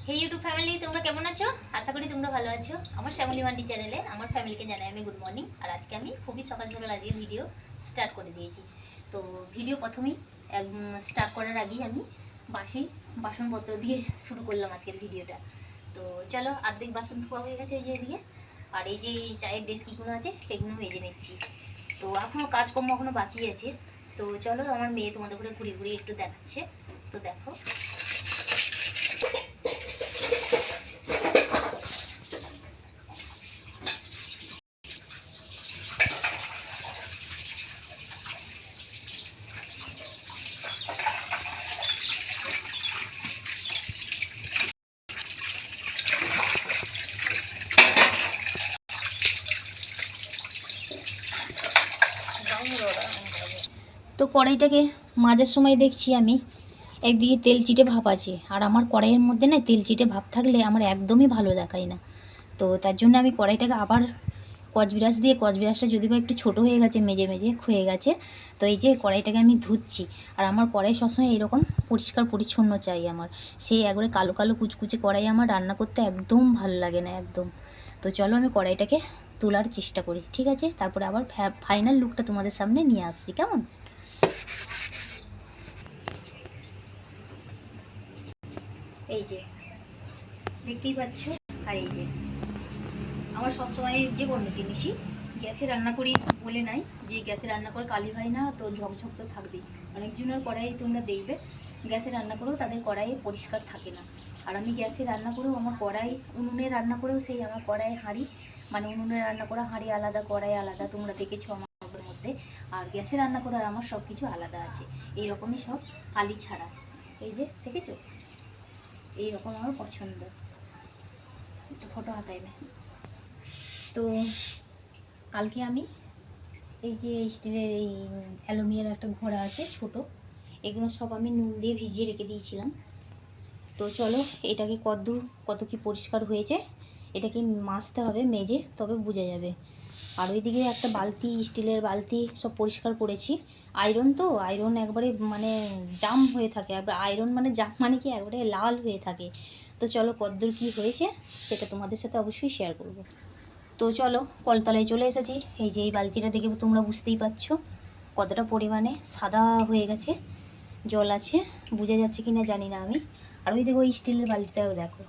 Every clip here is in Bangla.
হে ইউটিউব ফ্যামিলি, তোমরা কেমন আছো? আশা করি তোমরা ভালো আছো। আমার ফ্যামিলি মান্ডি চ্যানেলে আমার ফ্যামিলিকে জানাই আমি গুড মর্নিং। আর আজকে আমি খুবই সকাল সকাল আজকে ভিডিও স্টার্ট করে দিয়েছি। তো ভিডিও প্রথমেই স্টার্ট করার আগেই আমি বাসনপত্র দিয়ে শুরু করলাম আজকের ভিডিওটা। তো চলো, অর্ধেক বাসন ধোয়া হয়ে গেছে এই যে এদিকে। আর এই যে চায়ের ডেস্কিগুলো আছে এগুলো ভেজে নিচ্ছি। তো এখনও কাজকর্ম এখনও বাকি আছে। তো চলো, আমার মেয়ে তোমাদের করে ঘুরিয়ে ঘুরিয়ে একটু দেখাচ্ছে। তো দেখো, তো কড়াইটাকে মাজার সময় দেখছি আমি একদিকে তেল চিটে ভাব আছে, আর আমার কড়াইয়ের মধ্যে না তেল চিটে ভাব থাকলে আমার একদমই ভালো দেখায় না। তো তার জন্য আমি কড়াইটাকে আবার কচবিরাসটা যদি বা একটু ছোটো হয়ে গেছে, মেজে মেজে ক্ষয়ে গেছে। তো এই যে কড়াইটাকে আমি ধুচ্ছি। আর আমার কড়াই সবসময় এরকম পরিষ্কার পরিচ্ছন্ন চাই আমার। সেই একবারে কালো কালো কুচকুচে কড়াই আমার রান্না করতে একদম ভালো লাগে না, একদম। তো চলো আমি কড়াইটাকে তোলার চেষ্টা করি, ঠিক আছে? তারপরে আবার ফাইনাল লুকটা তোমাদের সামনে নিয়ে আসছি, কেমন? এই যে দেখতেই পাচ্ছ। আর এই যে আমার সবসময় যে কোনো জিনিসই গ্যাসে রান্না করি বলে নাই যে গ্যাসে রান্না করে কালি হয় না, তো ঝকঝক তো থাকবেই। অনেকজনের কড়াই তোমরা দেখবে গ্যাসে রান্না করেও তাদের কড়াই পরিষ্কার থাকে না। আর আমি গ্যাসে রান্না করেও আমার কড়াই, উনুনে রান্না করেও সেই আমার কড়াই হাঁড়ি, মানে উনুনে রান্না করা হাঁড়ি আলাদা, কড়াই আলাদা, তোমরা দেখেছো আমার মধ্যে। আর গ্যাসে রান্না করার আমার সব কিছু আলাদা আছে, এইরকমই সব, কালি ছাড়া। এই যে দেখেছো, এইরকম আমার পছন্দ। ফটো হাতাই না। তো কালকে আমি এই যে স্টিলের এই অ্যালুমিনিয়ামের একটা ঘোড়া আছে ছোট, এগুলো সব আমি নুন দিয়ে ভিজিয়ে রেখে দিয়েছিলাম। তো চলো, এটাকে কত কি পরিষ্কার হয়েছে এটাকে মাজতে হবে, মেজে তবে বোঝা যাবে। আর ওইদিকে একটা বালতি, স্টিলের বালতি সব পরিষ্কার করেছি। আয়রন একবারে মানে জাম হয়ে থাকে, একবার আয়রন মানে জাম মানে কি একবারে লাল হয়ে থাকে। তো চলো, কতদূর কী হয়েছে সেটা তোমাদের সাথে অবশ্যই শেয়ার করব। তো চলো, কলতলায় চলে এসেছি। এই যে এই বালতিটা দেখে তোমরা বুঝতেই পারছো কতটা পরিমাণে সাদা হয়ে গেছে, জল আছে, বোঝা যাচ্ছে কিনা জানি না আমি। আর ওই দেখো ওই স্টিলের বালতিটাও দেখো,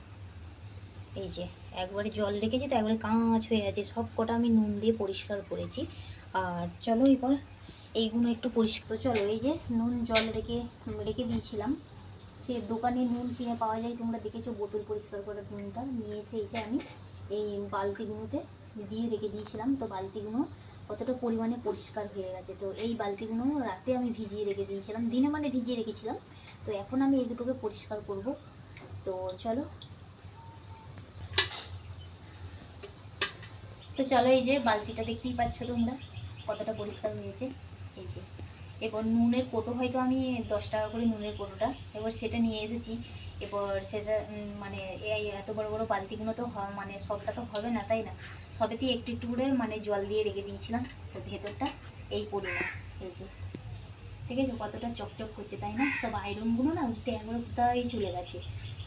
এই যে একবারে জল রেখেছি তো একবারে কাঁচ হয়ে গেছে। সব কটা আমি নুন দিয়ে পরিষ্কার করেছি। আর চলো এবার এইগুলো একটু পরিষ্কার। তো চলো, এই যে নুন জল রেখে দিয়েছিলাম। সে দোকানে নুন কিনে পাওয়া যায়, তোমরা দেখেছো, বোতল পরিষ্কার করার নুনটা নিয়ে এসে এই যে আমি এই বালতিগুলোতে দিয়ে রেখে দিয়েছিলাম। তো বালতিগুলো কতটা পরিমাণে পরিষ্কার হয়ে গেছে। তো এই বালতিগুলো রাতে আমি ভিজিয়ে রেখে দিয়েছিলাম, দিনে মানে ভিজিয়ে রেখেছিলাম। তো এখন আমি এই দুটোকে পরিষ্কার করব। তো চলো, এই যে বালতিটা দেখতেই পাচ্ছ তোমরা কতটা পরিষ্কার হয়েছে। এই যে এবার নুনের কোটো, হয়তো আমি 10 টাকা করে নুনের কোটোটা এবার সেটা নিয়ে এসেছি। এবার সেটা মানে এই এত বড় বড় বালতিগুলো তো মানে সবটা তো হবে না, তাই না? সবেতেই একটু একটু করে মানে জল দিয়ে রেখে দিয়েছিলাম। তো ভেতরটা এই পরিমাণ, এই যে দেখেছো কতটা চকচক করছে, তাই না? সব আয়রনগুলো না উঠে একবার কোথায় চলে গেছে,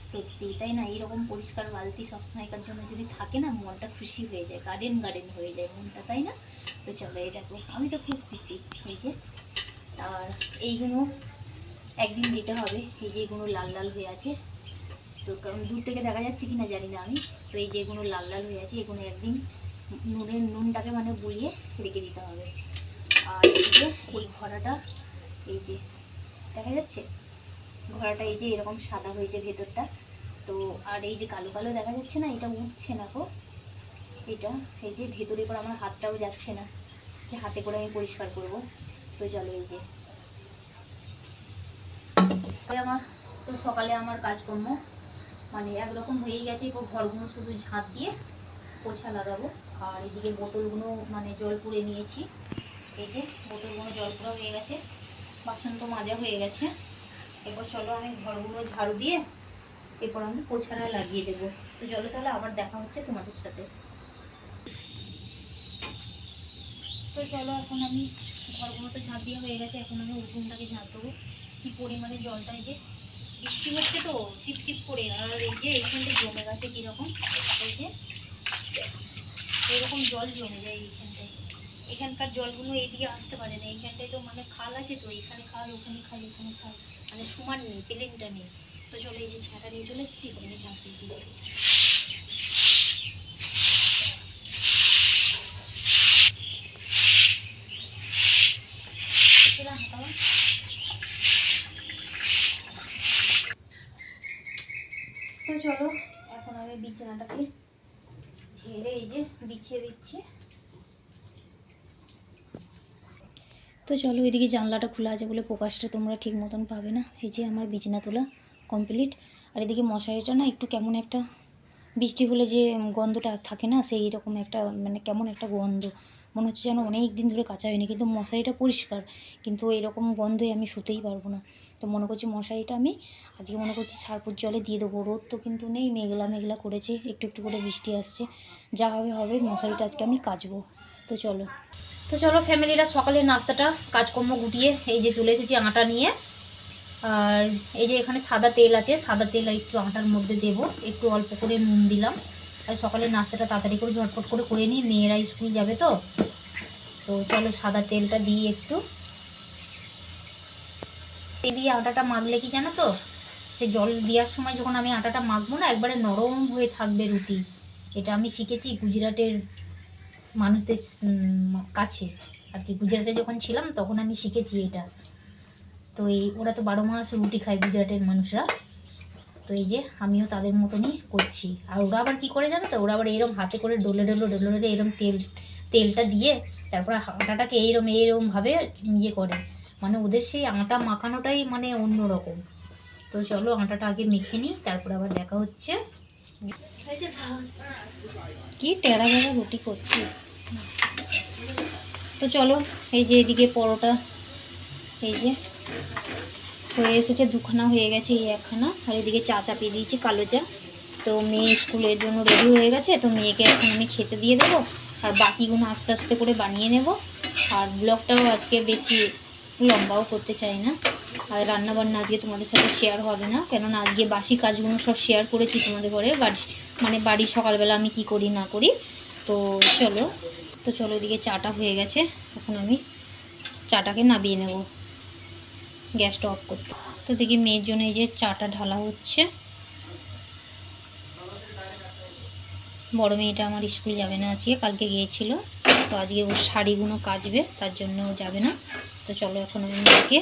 সত্যি তাই না? এইরকম পরিষ্কার বালতি সবসময়কার জন্য যদি থাকে না, মনটা খুশি হয়ে যায়, গার্ডেন হয়ে যায় মনটা, তাই না? তো চলো, এই দেখো আমি তো খুব খুশি। এই যে, আর এইগুলো একদিন দিতে হবে। এই যে এগুলো লাল লাল হয়ে আছে, তো কারণ দূর থেকে দেখা যাচ্ছে কিনা জানি না আমি। তো এই যে এগুলো লাল লাল হয়ে আছে, এগুলো একদিন নুনটাকে মানে গুলিয়ে রেখে দিতে হবে। আর এই যে এই ঘড়াটা, এই যে দেখা যাচ্ছে ঘড়াটা, এই যে এরকম সাদা হয়েছে ভেতরটা। তো আর এই যে কালো কালো দেখা যাচ্ছে না, এটা উঠছে না গো, এটা এই যে ভেতরে করে আমার হাতটাও যাচ্ছে না যে হাতে করে আমি পরিষ্কার করব। তো চলো, এই যে আমার, তো সকালে আমার কাজকর্ম মানে একরকম হয়েই গেছে। এবার ঘরগুলো শুধু ঝাঁট দিয়ে পোছা লাগাবো। আর এদিকে বোতলগুলো মানে জল পুড়ে নিয়েছি। এই যে বোতলগুলো জল পুরা হয়ে গেছে, বাসন তো মাজা হয়ে গেছে। এবার চলো আমি ঘরগুলো ঝাড়ু দিয়ে এরপর আমি পোছাটা লাগিয়ে দেবো। তো চলো তাহলে আবার দেখা হচ্ছে তোমাদের সাথে। তো চলো, এখন আমি ঘরগুলো তো ঝাঁট দিয়ে হয়ে গেছে, এখন আমি উঠোনটাকে ঝাঁট দেবো। কী পরিমাণে জলটা এই যে বৃষ্টি হচ্ছে তো চিপচিপ করে, আর এই যে এইখানটা জমে গেছে কীরকম, এই যে এরকম জল জমে যায় এইখানটায়। এখানকার জলগুলো এদিকে আসতে পারে না, এইখানটায় তো মানে খাল আছে তো, এখানে খাল ওখানে খাল এখানে খাল, মানে সমান নেই, প্লেনটা নেই। তো চলো এই যে ছাতা নিয়ে চলে এসেছি, ওখানে ঝাঁপ দিয়ে দিই। তো চলো এখন আমি বিছানাটাকে ঝেড়ে এই যে বিছিয়ে দিচ্ছি। তো চলো এদিকে জানলাটা খোলা আছে বলে প্রকাশটা তোমরা ঠিক মতন পাবে না। এই যে আমার বিছানা তোলা কমপ্লিট। আর এদিকে মশারিটা না একটু কেমন একটা, বৃষ্টি হলে যে গন্ধটা থাকে না, সেই রকম একটা মানে কেমন একটা গন্ধ, মনে হচ্ছে যেন অনেক দিন ধরে কাচা হয়নি, কিন্তু মশারিটা পরিষ্কার, কিন্তু এরকম গন্ধে আমি শুতেই পারবো না। তো মনে করছি মশারিটা আমি আজকে মনে করছি সার্পুর জলে দিয়ে দেবো। রোদ তো কিন্তু নেই, মেঘলা মেঘলা করেছে, একটু একটু করে বৃষ্টি আসছে, যা হবে হবে, মশারিটা আজকে আমি কাচবো। তো চলো ফ্যামিলিরা, সকালের নাস্তাটা কাজকর্ম গুটিয়ে এই যে চলে এসেছি আটা নিয়ে। আর এই যে এখানে সাদা তেল আছে, সাদা তেল একটু আটার মধ্যে দেব, একটু অল্প করে নুন দিলাম। আর সকালের নাস্তাটা তাড়াতাড়ি করে ঝটপট করে করে নিই, মেয়েরা স্কুল যাবে তো। তো চলো সাদা তেলটা দিয়ে একটু তেল দিয়ে আটাটা মাখলে কি জানো তো, সে জল দেওয়ার সময় যখন আমি আটাটা মাখবো না, একবারে নরম হয়ে থাকবে রুটি। এটা আমি শিখেছি গুজরাটের মানুষদের কাছে আর কি, গুজরাটে যখন ছিলাম তখন আমি শিখেছি এটা। তো এই ওরা তো 12 মাস রুটি খায় গুজরাটের মানুষরা, তো এই যে আমিও তাদের মতনই করছি। আর ওরা আবার কী করে জানো তো, ওরা আবার এরম হাতে করে ডলে ডলে ডলে ডলে এরম তেলটা দিয়ে তারপরে আটাটাকে এইরমভাবে ইয়ে করে, মানে ওদের সেই আটা মাখানোটাই মানে অন্যরকম। তো চলো আটাটা আগে মেখে নিই, তারপরে আবার দেখা হচ্ছে। কি টেরা বেড়া রুটি করছিস? তো চলো এই যে এদিকে পরোটা এই যে হয়ে এসেছে, দুখানা হয়ে গেছে, এই একখানা। আর এদিকে চা চাপিয়ে দিয়েছি, কালো চা। তো মেয়ে স্কুলের জন্য রেডি হয়ে গেছে, তো মেয়েকে এখন আমি খেতে দিয়ে দেবো, আর বাকিগুলো আস্তে আস্তে করে বানিয়ে নেব। আর ব্লগটাও আজকে বেশি লম্বাও করতে চাই না, আর রান্নাবান্না আজকে তোমাদের সাথে শেয়ার হবে না, কেননা আজকে বাসি কাজগুলো সব শেয়ার করেছি তোমাদের ঘরে, বাড়ি সকালবেলা আমি কি করি না করি। তো চলো এদিকে চাটা হয়ে গেছে, এখন আমি চাটাকে নামিয়ে নেব, গ্যাসটা অফ করতে। তো দেখি মেয়ের জন্য এই যে চাটা ঢালা হচ্ছে। বড় মেয়েটা আমার স্কুল যাবে না আজকে, কালকে গিয়েছিল, তো আজকে ওর শাড়িগুলো কাচবে, তার জন্য ও যাবে না। তো চলো এখন আমি মেয়েকে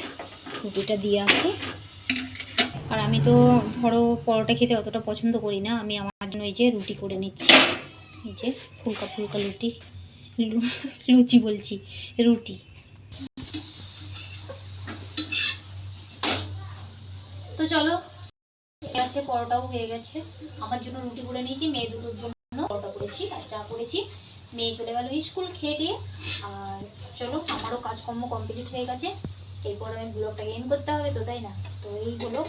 রুটিটা দিয়ে আসি। আর আমি তো ধরো পরোটা খেতে অতটা পছন্দ করি না, আমি আমার জন্য এই যে রুটি করে নিচ্ছি, এই যে ফুলকা ফুলকা লুচি বলছি, রুটি। তো চলো আছে, পরোটাও হয়ে গেছে, আমার জন্য রুটি করে নিয়েছি, মেয়ে দুটোর জন্য পরোটা করেছি আর চা করেছি। মেয়ে চলে গেল স্কুল খেয়ে দিয়ে। আর চলো আমারও কাজকর্ম কমপ্লিট হয়ে গেছে, এরপর আমি ব্লগটাকে এন্ড করতে হবে তো, তাই না? তো এই হলো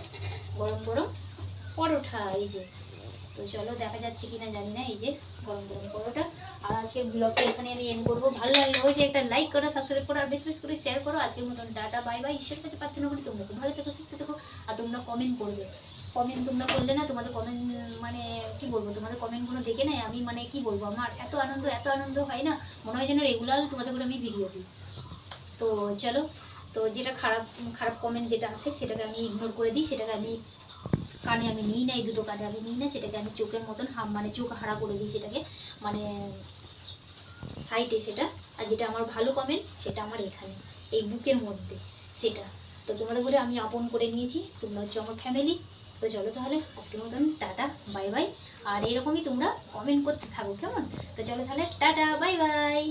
গরম গরম পরোটা, এই যে। তো চলো দেখা যাচ্ছে কিনা জানি না, এই যে গরম গরম পরোটা। আর আজকের ব্লগটা এখানে আমি এন্ড করবো। ভালো লাগলে অবশ্যই একটা লাইক করো, সাবস্ক্রাইব করো, আর বেশি বেশি করে শেয়ার করো। আজকের মতন টাটা বাই বাই, ঈশ্বরের কাছে প্রার্থনা করি তোমরা খুব ভালো থেকো, সুস্থ থেকো। আর তোমরা কমেন্ট করবে, কমেন্ট তোমরা করলে না, তোমাদের কমেন্ট মানে কি বলবো, তোমাদের কমেন্টগুলো দেখে না আমি মানে কি বলবো, আমার এত আনন্দ হয় না, মনে হয় যেন রেগুলার তোমাদের করে আমি ভিডিও দিই। তো চলো, তো যেটা খারাপ খারাপ কমেন্ট যেটা আছে সেটাকে আমি ইগনোর করে দিই, সেটাকে আমি কানে আমি নিই না, এই দুটো কানে আমি নিই না, সেটাকে আমি চোখের মতন মানে চোখ হারা করে দিই, সেটাকে মানে সাইটে সেটা। আর যেটা আমার ভালো কমেন্ট সেটা আমার এখানে এই বুকের মধ্যে, সেটা। তো তোমাদের করে আমি আপন করে নিয়েছি, তোমরা হচ্ছে আমার ফ্যামিলি। তো চলো তাহলে আজকের মতন টাটা বাই বাই, আর এরকমই তোমরা কমেন্ট করতে থাকো, কেমন? তো চলো তাহলে টাটা বাই বাই।